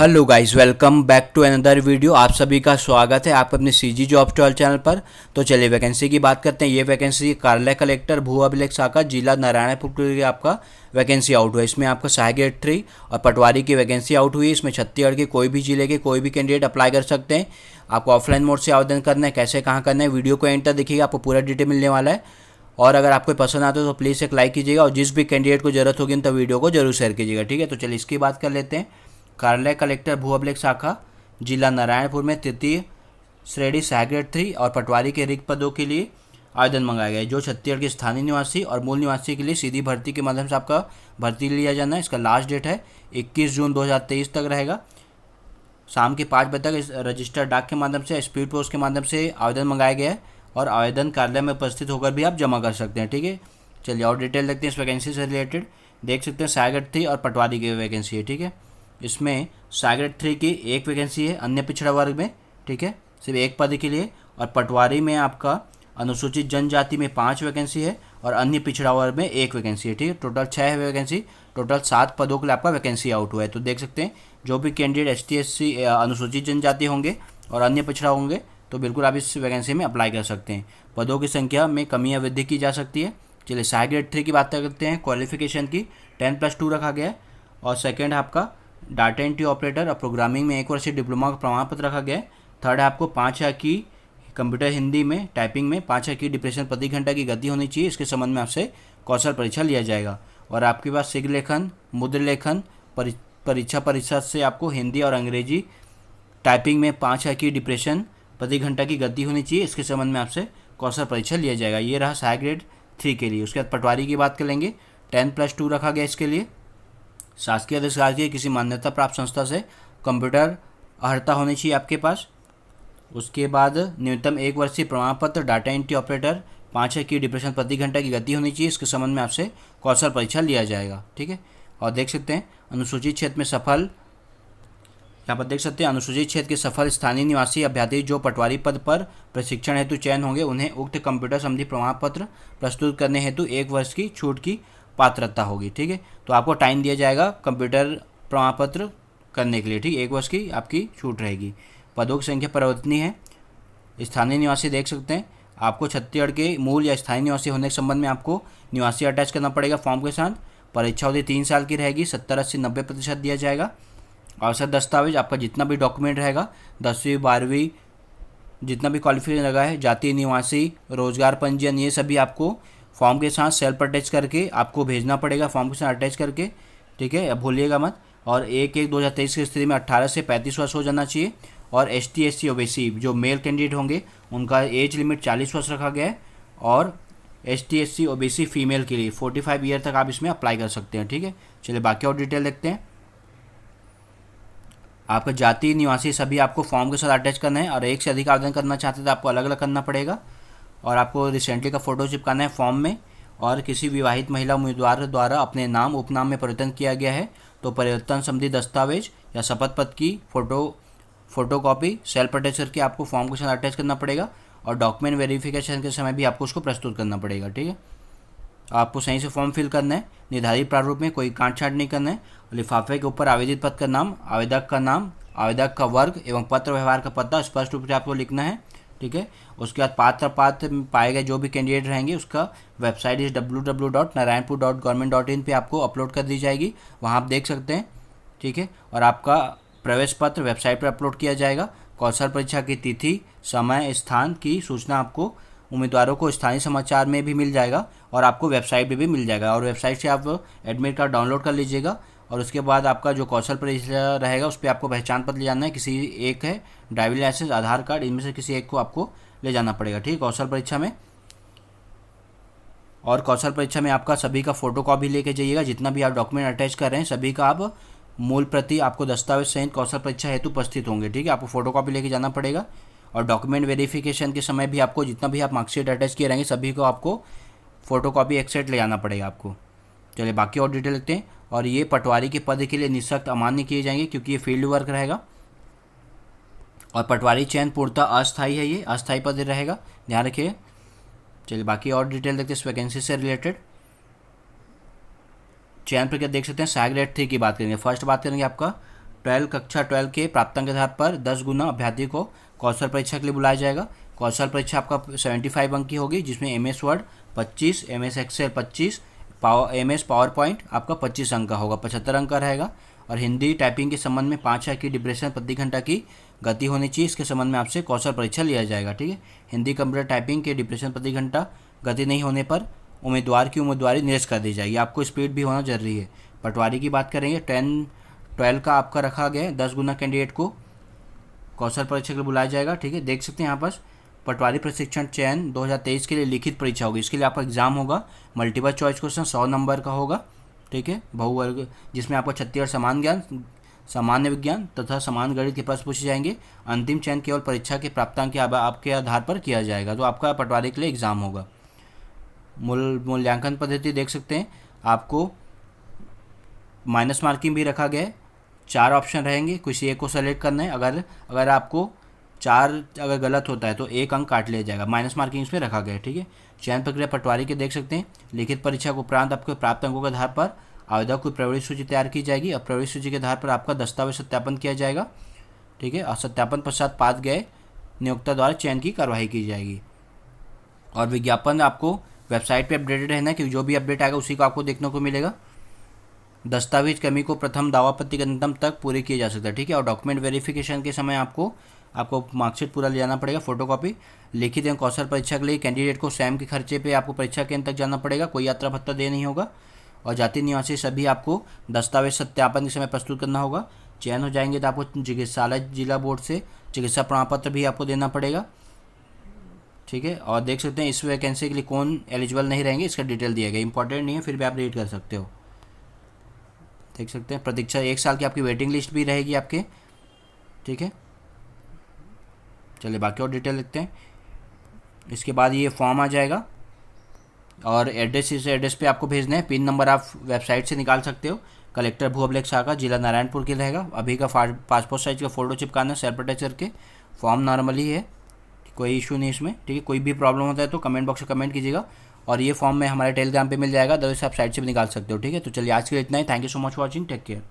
Hello guys, welcome back to another video. आप सभी का स्वागत है आपके अपने सीजी जॉब ट्वेल्व चैनल पर। तो चलिए वैकेंसी की बात करते हैं। ये वैकेंसी कार्यालय कलेक्टर भू अभिलेख शाखा जिला नारायणपुर के लिए आपका वैकेंसी आउट हुआ है। इसमें आपका सहायक ग्रेड 3 और पटवारी की वैकेंसी आउट हुई है। इसमें छत्तीसगढ़ के कोई भी जिले के कोई भी कैंडिडेट अप्लाई कर सकते हैं। आपको ऑफलाइन मोड से आवेदन करना है, कैसे कहाँ करना है, वीडियो को एंड तक देखिएगा, आपको पूरा डिटेल मिलने वाला है। और अगर आपको पसंद आता है तो प्लीज़ एक लाइक कीजिएगा और जिस भी कैंडिडेट को जरूरत होगी तो वीडियो को जरूर शेयर कीजिएगा, ठीक है। तो चलिए इसकी बात कर लेते हैं। कार्यालय कलेक्टर भू अभिलेख शाखा जिला नारायणपुर में तृतीय श्रेणी सहायक ग्रेड 3 और पटवारी के रिक्त पदों के लिए आवेदन मंगाया गया है। जो छत्तीसगढ़ के स्थानीय निवासी और मूल निवासी के लिए सीधी भर्ती के माध्यम से आपका भर्ती लिया जाना है। इसका लास्ट डेट है 21 जून 2023 तक रहेगा। शाम के 5 बजे तक इस रजिस्टर्ड डाक के माध्यम से, स्पीड पोस्ट के माध्यम से आवेदन मंगाया गया है और आवेदन कार्यालय में उपस्थित होकर भी आप जमा कर सकते हैं, ठीक है। चलिए और डिटेल देखते हैं इस वैकेंसी से रिलेटेड। देख सकते हैं सहायक ग्रेड 3 और पटवारी की वैकेंसी है, ठीक है। इसमें सहायक ग्रेड 3 की एक वैकेंसी है अन्य पिछड़ा वर्ग में, ठीक है, सिर्फ एक पद के लिए। और पटवारी में आपका अनुसूचित जनजाति में 5 वैकेंसी है और अन्य पिछड़ा वर्ग में 1 वैकेंसी है, ठीक है। टोटल 6 वैकेंसी, टोटल 7 पदों के लिए आपका वैकेंसी आउट हुआ है। तो देख सकते हैं जो भी कैंडिडेट ST SC अनुसूचित जनजाति होंगे और अन्य पिछड़ा होंगे तो बिल्कुल आप इस वैकेंसी में अप्लाई कर सकते हैं। पदों की संख्या में कमी या वृद्धि की जा सकती है। चलिए सहायक ग्रेड 3 की बात करते हैं। क्वालिफिकेशन की 10+2 रखा गया है और सेकेंड आपका डाटा एंट्री ऑपरेटर और प्रोग्रामिंग में 1 वर्षीय डिप्लोमा का प्रमाण पत्र रखा गया है। थर्ड है आपको 5 की कंप्यूटर हिंदी में टाइपिंग में 5 की डिप्रेशन प्रति घंटा की गति होनी चाहिए। इसके संबंध में आपसे कौशल परीक्षा लिया जाएगा। और आपके पास शीघ्र लेखन, मुद्र लेखन परीक्षा परिषद से आपको हिंदी और अंग्रेजी टाइपिंग में 5 की डिप्रेशन प्रति घंटा की गति होनी चाहिए। इसके संबंध में आपसे कौशल परीक्षा लिया जाएगा। ये रहा सहायक ग्रेड 3 के लिए। उसके बाद पटवारी की बात कर लेंगे। 10+2 रखा गया इसके लिए। शासकीय अधिकार की किसी मान्यता प्राप्त संस्था से कंप्यूटर अर्हता होनी चाहिए आपके पास। उसके बाद न्यूनतम 1 वर्षीय प्रमाण पत्र, डाटा एंट्री ऑपरेटर, 5 की डिप्रेशन प्रति घंटा की गति होनी चाहिए। इसके संबंध में आपसे कौशल परीक्षा लिया जाएगा, ठीक है। और देख सकते हैं अनुसूचित क्षेत्र में सफल, यहाँ पर देख सकते हैं अनुसूचित क्षेत्र के सफल स्थानीय निवासी अभ्यर्थी जो पटवारी पद पर प्रशिक्षण हेतु चयन होंगे उन्हें उक्त कंप्यूटर संबंधी प्रमाण पत्र प्रस्तुत करने हेतु 1 वर्ष की छूट की पात्रता होगी, ठीक है। तो आपको टाइम दिया जाएगा कंप्यूटर प्रमाण पत्र करने के लिए, ठीक है। 1 वर्ष की आपकी छूट रहेगी। पदों की संख्या परिवर्तनीय है। स्थानीय निवासी देख सकते हैं आपको छत्तीसगढ़ के मूल या स्थानीय निवासी होने के संबंध में आपको निवासी अटैच करना पड़ेगा फॉर्म के साथ। परीक्षा अवधि 3 साल की रहेगी। 70, 80, 90% दिया जाएगा। आवश्यक दस्तावेज आपका जितना भी डॉक्यूमेंट रहेगा, 10वीं 12वीं जितना भी क्वालिफिकेशन लगा है, जातीय निवासी, रोजगार पंजीयन, ये सभी आपको फॉर्म के साथ सेल्फ अटैच करके आपको भेजना पड़ेगा फॉर्म के साथ अटैच करके, ठीक है। अब भूलिएगा मत। और 1/1/2023 की स्थिति में 18 से 35 वर्ष हो जाना चाहिए। और ST SC OBC जो मेल कैंडिडेट होंगे उनका एज लिमिट 40 वर्ष रखा गया है। और ST SC OBC फीमेल के लिए 45 ईयर तक आप इसमें अप्लाई कर सकते हैं, ठीक है। चलिए बाकी और डिटेल देखते हैं। आपका जातीय निवासी सभी आपको फॉर्म के साथ अटैच करना है और एक से अधिक आवेदन करना चाहते हैं तो आपको अलग अलग करना पड़ेगा। और आपको रिसेंटली का फ़ोटो चिपकाना है फॉर्म में। और किसी विवाहित महिला उम्मीदवार द्वारा अपने नाम उपनाम में परिवर्तन किया गया है तो परिवर्तन संबंधी दस्तावेज या शपथ पत्र की फोटोकॉपी सेल्फ अटैच करके आपको फॉर्म के साथ अटैच करना पड़ेगा। और डॉक्यूमेंट वेरिफिकेशन के समय भी आपको उसको प्रस्तुत करना पड़ेगा, ठीक है। आपको सही से फॉर्म फिल करना है, निर्धारित प्रारूप में, कोई काट छाँट नहीं करना है। लिफाफे के ऊपर आवेदित पत्र का नाम, आवेदक का नाम, आवेदक का वर्ग एवं पत्र व्यवहार का पता स्पष्ट रूप से आपको लिखना है, ठीक है। उसके बाद पात्र पाए गए जो भी कैंडिडेट रहेंगे उसका वेबसाइट इस www.narayanpur.government.in पे आपको अपलोड कर दी जाएगी। वहाँ आप देख सकते हैं, ठीक है। और आपका प्रवेश पत्र वेबसाइट पर अपलोड किया जाएगा। कौशल परीक्षा की तिथि, समय, स्थान की सूचना आपको उम्मीदवारों को स्थानीय समाचार में भी मिल जाएगा और आपको वेबसाइट पे भी मिल जाएगा। और वेबसाइट से आप एडमिट कार्ड डाउनलोड कर लीजिएगा। और उसके बाद आपका जो कौशल परीक्षा रहेगा उस पर आपको पहचान पत्र ले जाना है, किसी एक है, ड्राइविंग लाइसेंस, आधार कार्ड, इनमें से किसी एक को आपको ले जाना पड़ेगा, ठीक है, कौशल परीक्षा में। और कौशल परीक्षा में आपका सभी का फोटोकॉपी लेके जाइएगा। जितना भी आप डॉक्यूमेंट अटैच कर रहे हैं सभी का आप मूल प्रति आपको दस्तावेज सहित कौशल परीक्षा हेतु उपस्थित होंगे, ठीक है। आपको फोटोकॉपी लेके जाना पड़ेगा। और डॉक्यूमेंट वेरिफिकेशन के समय भी आपको जितना भी आप मार्कशीट अटैच किए रहेंगे सभी को आपको फोटोकॉपी एक सेट ले जाना पड़ेगा आपको। चलिए बाकी और डिटेल लेते हैं। और ये पटवारी के पद के लिए निःशर्त अमान्य किए जाएंगे क्योंकि ये फील्ड वर्क रहेगा। और पटवारी चयन पूर्णतः अस्थायी है, ये अस्थायी पद रहेगा, ध्यान रखिए। चलिए बाकी और डिटेल देखते हैं इस वैकेंसी से रिलेटेड। चयन प्रक्रिया देख सकते हैं। सहायक ग्रेड 3 की बात करेंगे। फर्स्ट बात करेंगे आपका कक्षा 12 के प्राप्तांक के आधार पर 10 गुना अभ्यर्थी को कौशल परीक्षा के लिए बुलाया जाएगा। कौशल परीक्षा आपका 75 अंक की होगी, जिसमें MS Word 25, MS Excel 25, MS PowerPoint आपका 25 अंक का होगा, 75 अंक का रहेगा। और हिंदी टाइपिंग के संबंध में 5 की डिप्रेशन प्रति घंटा की गति होनी चाहिए, इसके संबंध में आपसे कौशल परीक्षा लिया जाएगा। ठीक है, हिंदी कंप्यूटर टाइपिंग के डिप्रेशन प्रति घंटा गति नहीं होने पर उम्मीदवार की उम्मीदवारी निरस्त कर दी जाएगी। आपको स्पीड भी होना जरूरी है। पटवारी की बात करेंगे, 12 का आपका रखा गया है, 10 गुना कैंडिडेट को कौशल परीक्षा के लिए बुलाया जाएगा। ठीक है, देख सकते हैं यहाँ पर पटवारी प्रशिक्षण चयन 2023 के लिए लिखित परीक्षा होगी। इसके लिए आपका एग्जाम होगा, मल्टीपल चॉइस क्वेश्चन 100 नंबर का होगा। ठीक है, बहुवर्ग, जिसमें आपको 36 समान ज्ञान, सामान्य विज्ञान तथा समान गणित के प्रश्न पूछे जाएंगे। अंतिम चयन केवल परीक्षा के प्राप्तांक के आपके आधार पर किया जाएगा। तो आपका पटवारी के लिए एग्जाम होगा। मूल्यांकन पद्धति देख सकते हैं, आपको माइनस मार्किंग भी रखा गया है। 4 ऑप्शन रहेंगे, किसी एक को सेलेक्ट करना है। अगर आपको 4 अगर गलत होता है तो 1 अंक काट लिया जाएगा। माइनस मार्किंग इसमें रखा गया है। ठीक है, चयन प्रक्रिया पटवारी के देख सकते हैं, लिखित परीक्षा के उपरांत आपके प्राप्त अंकों के आधार पर आवेदक को प्रवेश सूची तैयार की जाएगी। और प्रवेश सूची के आधार पर आपका दस्तावेज सत्यापन किया जाएगा। ठीक है, और सत्यापन पश्चात पास गए नियोक्ता द्वारा चयन की कार्रवाई की जाएगी। और विज्ञापन आपको वेबसाइट पे अपडेटेड रहना है, क्योंकि जो भी अपडेट आएगा उसी को आपको देखने को मिलेगा। दस्तावेज कमी को प्रथम दावापत्ति के अंतम तक पूरे किया जा सकता है। ठीक है, और डॉक्यूमेंट वेरिफिकेशन के समय आपको मार्कशीट पूरा ले जाना पड़ेगा, फोटोकॉपी। लिखित एवं कौशल परीक्षा के लिए कैंडिडेट को स्वयं के खर्चे पे आपको परीक्षा केंद्र तक जाना पड़ेगा, कोई यात्रा भत्ता दे नहीं होगा। और जाति निवासी सभी आपको दस्तावेज सत्यापन के समय प्रस्तुत करना होगा। चयन हो जाएंगे तो आपको चिकित्सालय जिला बोर्ड से चिकित्सा प्रमाण पत्र भी आपको देना पड़ेगा। ठीक है, और देख सकते हैं इस वैकेंसी के लिए कौन एलिजिबल नहीं रहेंगे, इसका डिटेल दिया गया। इंपॉर्टेंट नहीं है, फिर भी आप रीड कर सकते हो। देख सकते हैं प्रतीक्षा 1 साल की आपकी वेटिंग लिस्ट भी रहेगी आपके। ठीक है, चलिए बाकी और डिटेल लिखते हैं। इसके बाद ये फॉर्म आ जाएगा और एड्रेस, इस एड्रेस पे आपको भेजना है। पिन नंबर आप वेबसाइट से निकाल सकते हो। कलेक्टर भू अभिलेख शाखा जिला नारायणपुर के रहेगा। अभी का पासपोर्ट साइज का फ़ोटो चिपकाना सेल्फ अटैच करके। फॉर्म नॉर्मली है, कोई इशू नहीं इसमें। ठीक है, कोई भी प्रॉब्लम होता है तो कमेंट बॉक्स में कमेंट कीजिएगा। और ये फॉर्म में हमारे टेलीग्राम पे मिल जाएगा, अदरवाइज आप साइट से भी निकाल सकते हो। ठीक है, तो चलिए आज के लिए इतना ही। Thank you so much for watching, take care.